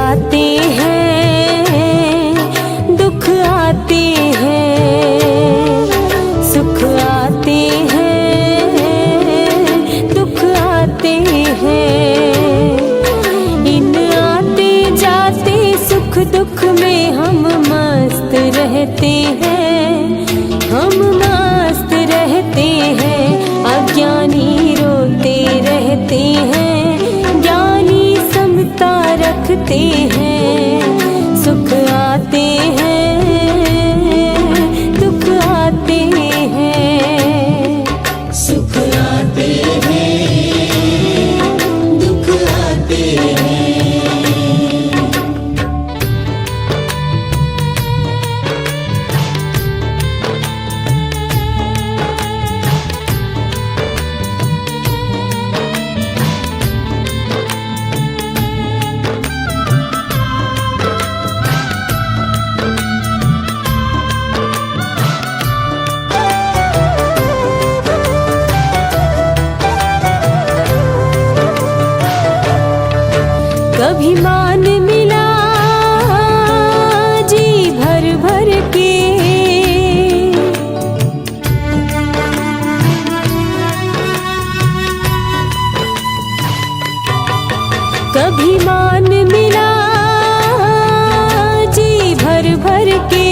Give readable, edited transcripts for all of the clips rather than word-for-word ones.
आते हैं, दुख आते हैं, सुख आते हैं, दुख आते हैं। इन आते जाते सुख दुख में हम मस्त रहते हैं, हम मस्त रहते हैं। अज्ञानी रोते रहते हैं, ज्ञानी समता रखते हैं। सुख आते हैं, दुख आते हैं, सुख आते हैं, दुख आते हैं। कभी मान मिला जी भर भर के, कभी मान मिला जी भर भर के,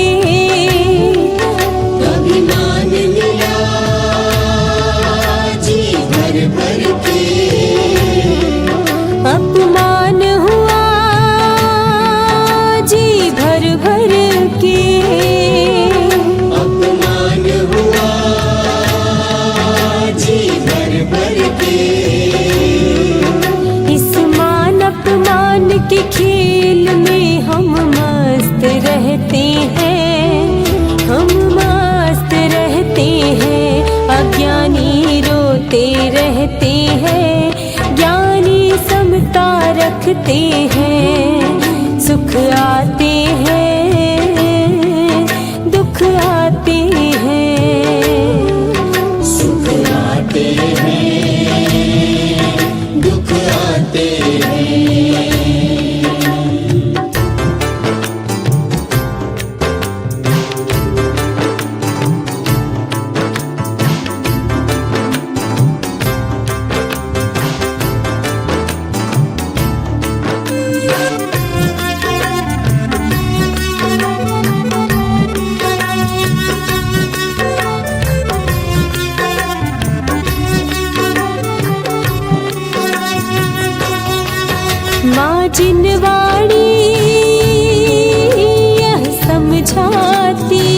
कभी मान लिया जी भर भर के। अपमान हुआ जी भर भर के, अपमान हुआ जी भर भर के। इस मान अपमान के खेल में हम मस्त रहते हैं, हम मस्त रहते हैं। अज्ञानी रोते रहते हैं, ज्ञानी समता रखते हैं। सुख आते हैं, दुख आते हैं, सुख आते हैं, दुख आते हैं। माँ जिनवाणी यह समझाती,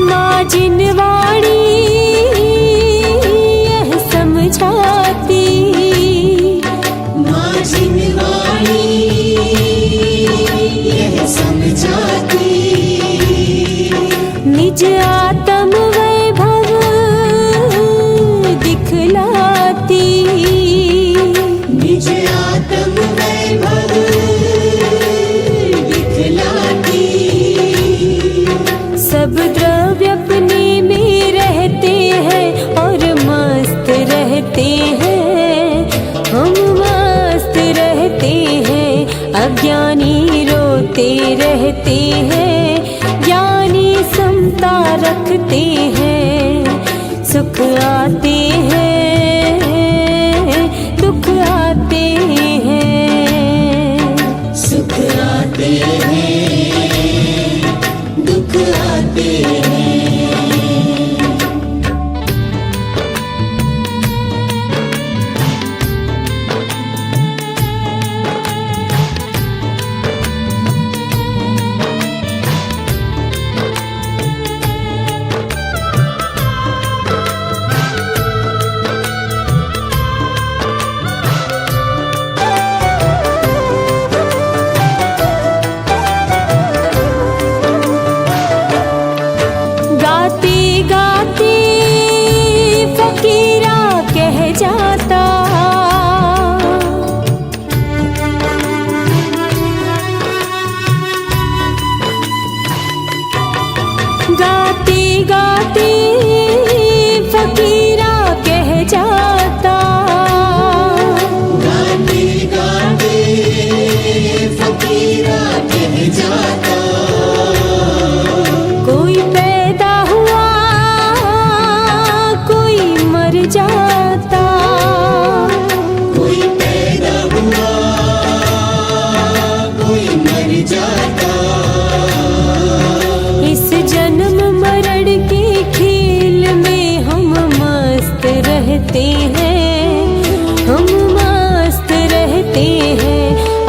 माँ जिनवाणी यह समझाती, माँ जिनवाणी यह समझाती। निज आत्म वैभव दिखलाती, निज आत्म वैभव दिखलाती। सब द्रव्य अपने में रहते हैं और मस्त रहते हैं, हम मस्त रहते हैं। अज्ञानी रोते रहते हैं, ज्ञानी समता रखते हैं। सुख आते हैं, दुख आते हैं, सुख आते हैं, दुख आते हैं। फकीरा कह जाता, गाते गाते फकीरा कह जाता, कोई पैदा हुआ कोई मर जाता, कोई पैदा हुआ कोई मर जाता, इस जन्म मरण के खेल में हम मस्त रहते हैं, हम मस्त रहते हैं।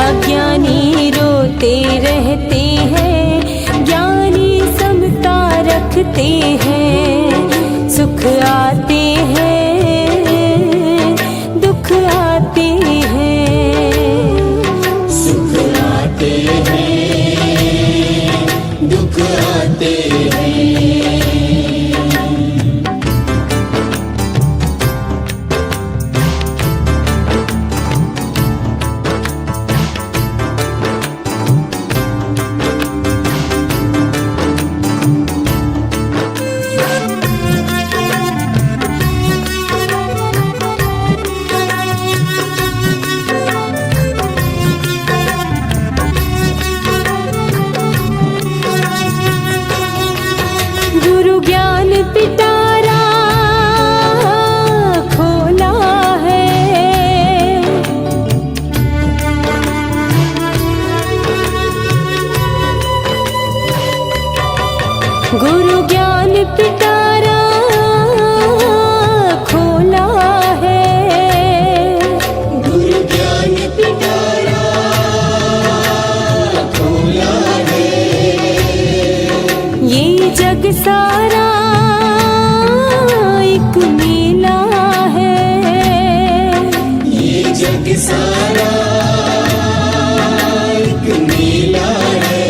अज्ञानी रोते रहते हैं, ज्ञानी समता रखते हैं। सुख आते हैं दुख आते हैं, सुख आते हैं दुख आते हैं। गुरु ज्ञान पिटारा खोला है, गुरु ज्ञान पिटारा खोला है, गुरु ज्ञान पिटारा खोला है, ये जग सारा एक मेला है, ये जग सारा एक मेला है।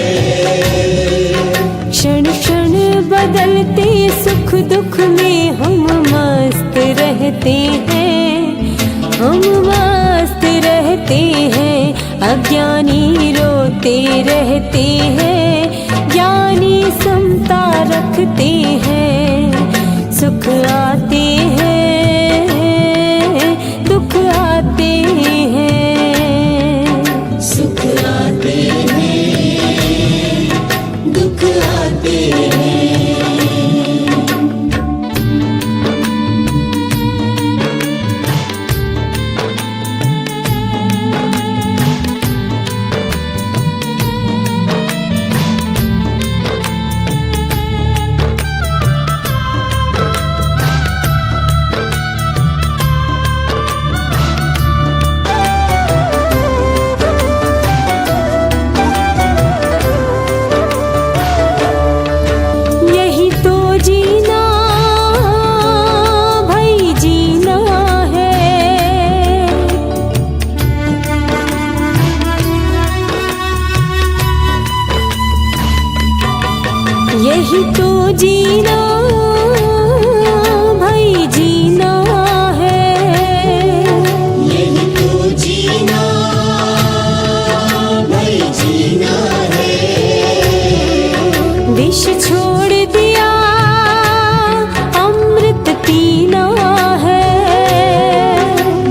क्षण क्षण बदलते सुख दुख में हम मस्त रहते हैं, हम मस्त रहते हैं। अज्ञानी रोते रहते हैं, ज्ञानी समता रखते हैं। सुख आते हैं दुख आते हैं, सुख आते हैं दुख आते हैं। यही तो जीना भाई जीना है, यही तो जीना भाई जीना है, यही तो जीना भाई जीना है। विष छोड़ दिया अमृत पीना है,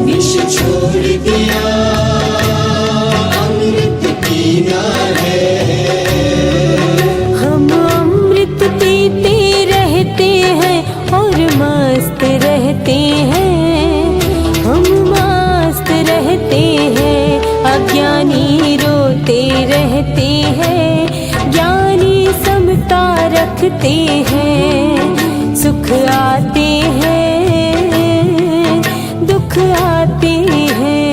विष छोड़ दिया अमृत पीना है। हम अमृत पीते रहते हैं और मस्त रहते हैं, हम मस्त रहते हैं। अज्ञानी रोते रहते हैं, ज्ञानी समता रखते हैं। सुख आते हैं दुख आते हैं,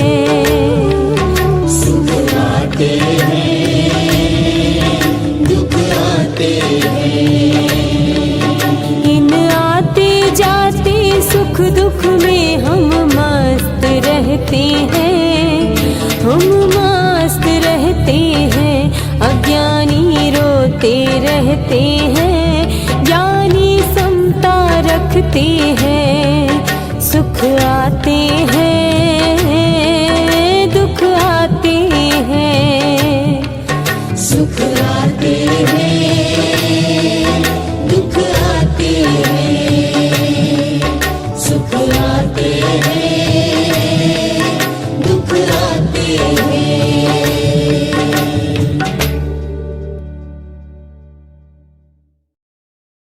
सुख आते हैं दुख आते हैं। इन आते जाते सुख दुख में हम मस्त रहते हैं, हम मस्त रहते हैं। अज्ञानी रोते रहते हैं, ज्ञानी समता रखते हैं। सुख आते हैं